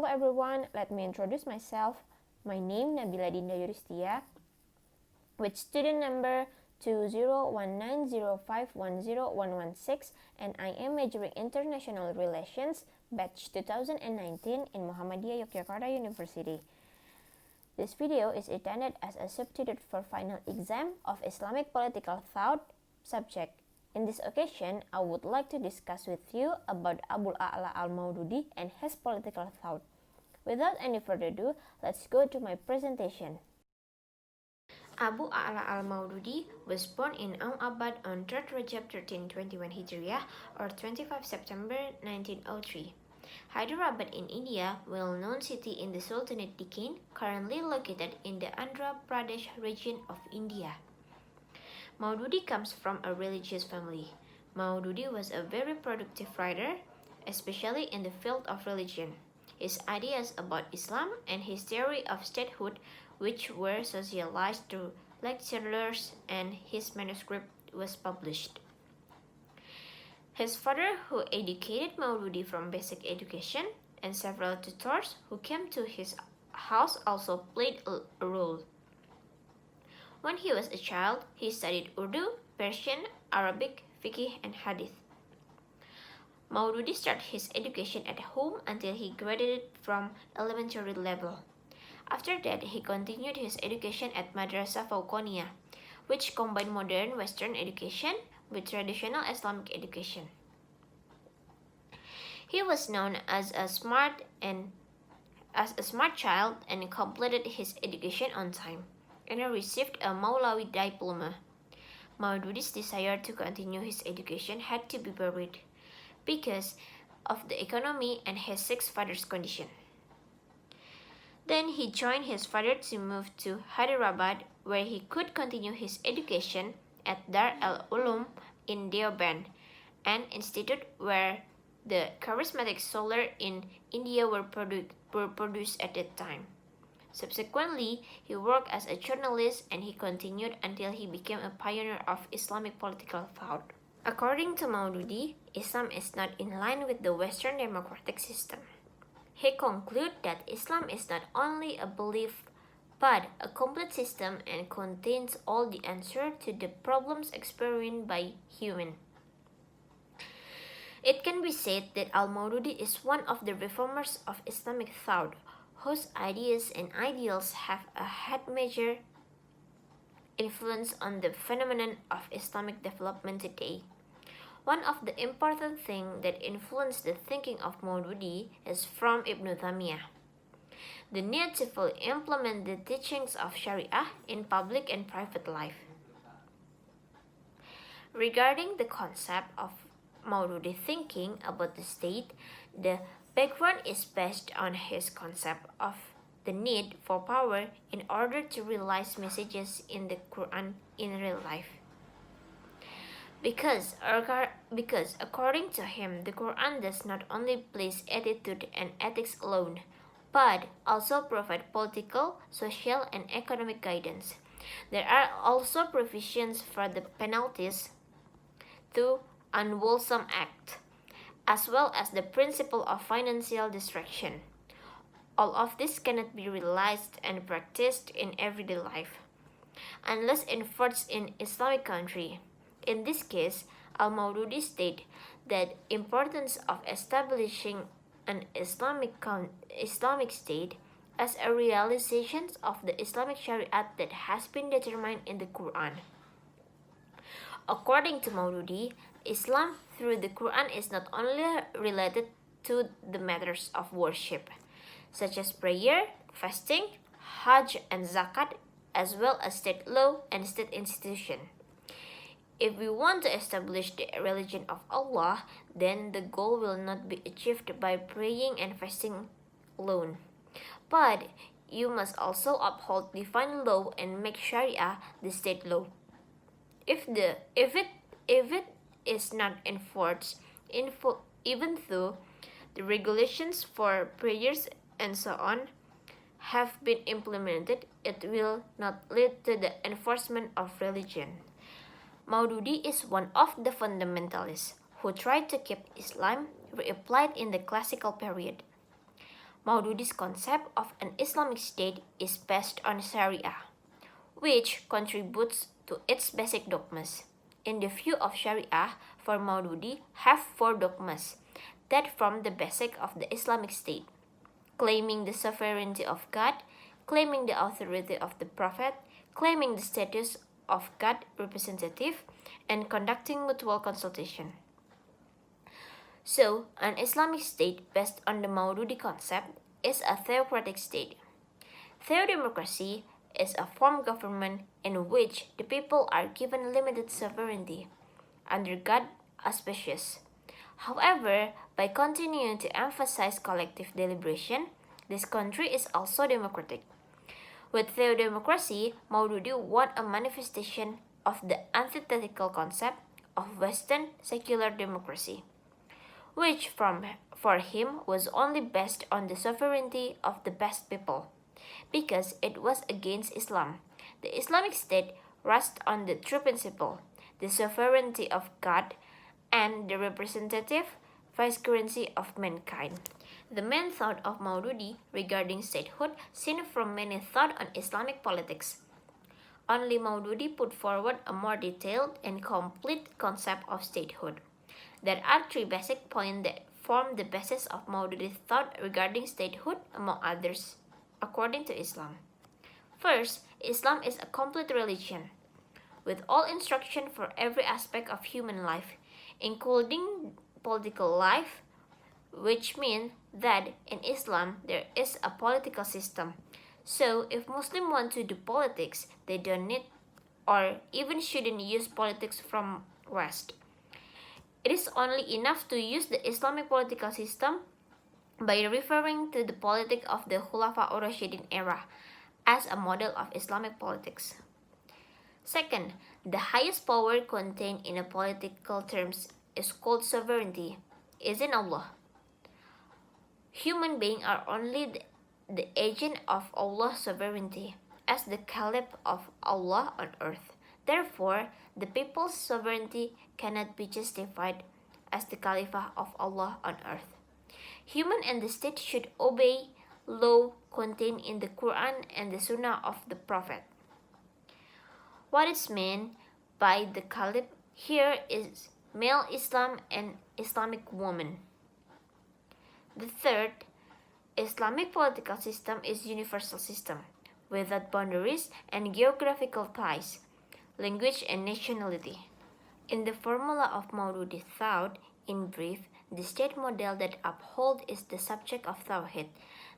everyone, let me introduce myself. My name Nabila Dinda Yuriztia, with student number 201905101116, and I am majoring International Relations, batch 2019 in Muhammadiyah Yogyakarta University. This video is intended as a substitute for final exam of Islamic political thought subject. In this occasion, I would like to discuss with you about Abul al-Maududi and his political thought. Without any further ado, let's go to my presentation. Abu al-Maududi was born in Abad on 3rd Rajab 1321 Hijriah or 25 September 1903. Hyderabad in India, well-known city in the Sultanate Deccan, currently located in the Andhra Pradesh region of India. Maududi comes from a religious family. Maududi was a very productive writer, especially in the field of religion. His ideas about Islam and his theory of statehood, which were socialized through lectures, and his manuscript was published. His father, who educated Maududi from basic education, and several tutors who came to his house also played a role. When he was a child, he studied Urdu, Persian, Arabic, fiqh, and hadith. Maududi started his education at home until he graduated from elementary level. After that, he continued his education at Madrasah Fauqaniyah, which combined modern Western education with traditional Islamic education. He was known as a smart child and completed his education on time, and he received a Maulawi diploma. Maududi's desire to continue his education had to be buried because of the economy and his sick father's condition. Then he joined his father to move to Hyderabad, where he could continue his education at Dar al-Ulum in Deoband, an institute where the charismatic scholars in India were produced at that time. Subsequently, he worked as a journalist, and he continued until he became a pioneer of Islamic political thought. According to Maududi, Islam is not in line with the Western democratic system. He concluded that Islam is not only a belief but a complete system and contains all the answers to the problems experienced by humans. It can be said that al-Maududi is one of the reformers of Islamic thought, whose ideas and ideals have had major influence on the phenomenon of Islamic development today. One of the important things that influenced the thinking of Maududi is from Ibn Taymiyyah: the need to fully implement the teachings of Sharia in public and private life. Regarding the concept of Maududi thinking about the state, the background is based on his concept of the need for power in order to realize messages in the Quran in real life. Because according to him, the Quran does not only place attitude and ethics alone, but also provide political, social, and economic guidance. There are also provisions for the penalties to unwholesome act, as well as the principle of financial distraction. All of this cannot be realized and practiced in everyday life unless enforced in Islamic country. In this case, al-Maududi stated that importance of establishing an Islamic state as a realization of the Islamic Sharia that has been determined in the Quran. According to Maududi, Islam through the Quran is not only related to the matters of worship, such as prayer, fasting, Hajj, and Zakat, as well as state law and state institution. If we want to establish the religion of Allah, then the goal will not be achieved by praying and fasting alone, but you must also uphold divine law and make Sharia the state law. If it is not enforced, even though the regulations for prayers and so on have been implemented, it will not lead to the enforcement of religion. Maududi is one of the fundamentalists who tried to keep Islam reapplied in the classical period. Maududi's concept of an Islamic state is based on Sharia, which contributes to its basic dogmas. In the view of Sharia, for Maududi have four dogmas that form the basic of the Islamic state: claiming the sovereignty of God, claiming the authority of the Prophet, claiming the status of God representative, and conducting mutual consultation. So, an Islamic state based on the Maududi concept is a theocratic state. Theodemocracy is a form of government in which the people are given limited sovereignty under God auspices. However, by continuing to emphasize collective deliberation, this country is also democratic. With theodemocracy, Maududi want a manifestation of the antithetical concept of Western secular democracy, which for him was only based on the sovereignty of the best people, because it was against Islam. The Islamic State rests on the true principle, the sovereignty of God and the representative vicegerency of mankind. The main thought of Maududi regarding statehood seen from many thought on Islamic politics. Only Maududi put forward a more detailed and complete concept of statehood. There are three basic points that form the basis of Maududi's thought regarding statehood, among others, according to Islam. First, Islam is a complete religion, with all instruction for every aspect of human life, including political life, which means that in Islam there is a political system. So if Muslims want to do politics, they don't need or even shouldn't use politics from West. It is only enough to use the Islamic political system by referring to the politics of the Khulafa Rashidin era as a model of Islamic politics. Second, the highest power contained in a political terms is called sovereignty, is in Allah. Human beings are only the agent of Allah's sovereignty, as the caliph of Allah on earth. Therefore, the people's sovereignty cannot be justified as the caliphate of Allah on earth. Human and the state should obey law contained in the Quran and the Sunnah of the Prophet. What is meant by the caliph here is male Islam and Islamic woman. The third, Islamic political system is universal system, without boundaries and geographical ties, language and nationality. In the formula of Maududi thought, in brief, the state model that upholds is the subject of Tawhid,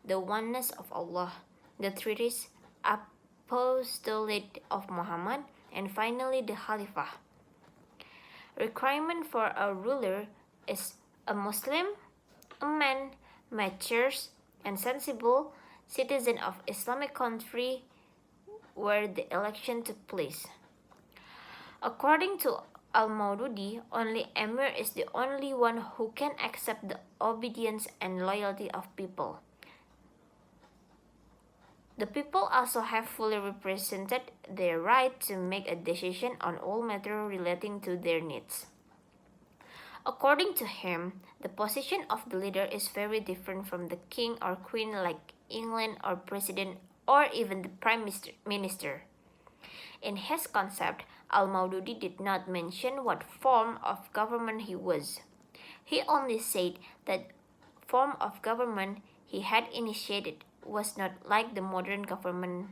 the oneness of Allah, the treatise apostolate of Muhammad, and finally the Khalifah. Requirement for a ruler is a Muslim, a man, mature and sensible citizen of Islamic country where the election took place. According to Al-Maududi, only Emir is the only one who can accept the obedience and loyalty of people. The people also have fully represented their right to make a decision on all matters relating to their needs. According to him, the position of the leader is very different from the king or queen like England or president or even the prime minister. In his concept, Al-Maududi did not mention what form of government he was. He only said that form of government he had initiated was not like the modern government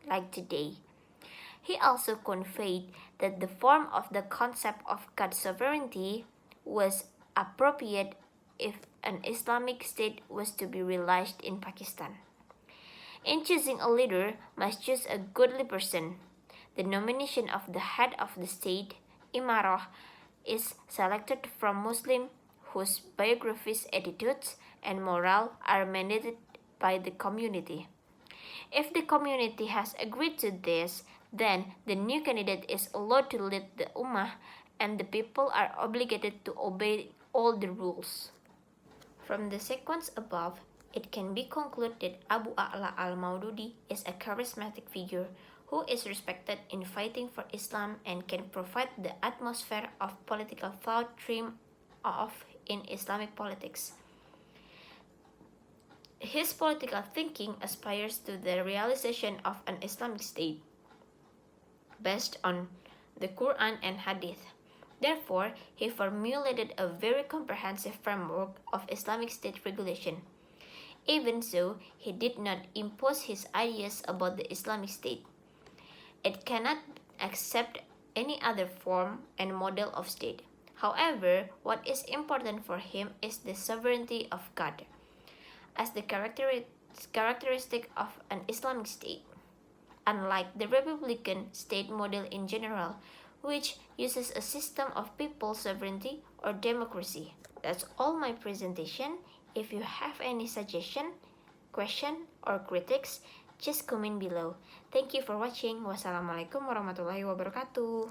like today. He also conveyed that the form of the concept of God's sovereignty was appropriate if an Islamic state was to be realized in Pakistan. In choosing a leader, must choose a goodly person. The nomination of the head of the state, Imarah, is selected from Muslims whose biographies, attitudes, and morale are mandated by the community. If the community has agreed to this, then the new candidate is allowed to lead the Ummah and the people are obligated to obey all the rules. From the sequence above, it can be concluded that Abu A'la al-Maududi is a charismatic figure who is respected in fighting for Islam and can provide the atmosphere of political thought dreamed of in Islamic politics. His political thinking aspires to the realization of an Islamic state based on the Quran and Hadith. Therefore, he formulated a very comprehensive framework of Islamic state regulation. Even so, he did not impose his ideas about the Islamic state. It cannot accept any other form and model of state. However, what is important for him is the sovereignty of God as the characteristic of an Islamic state, unlike the Republican state model in general, which uses a system of people's sovereignty or democracy. That's all my presentation. If you have any suggestion, question, or critics, just comment below. Thank you for watching. Wassalamualaikum warahmatullahi wabarakatuh.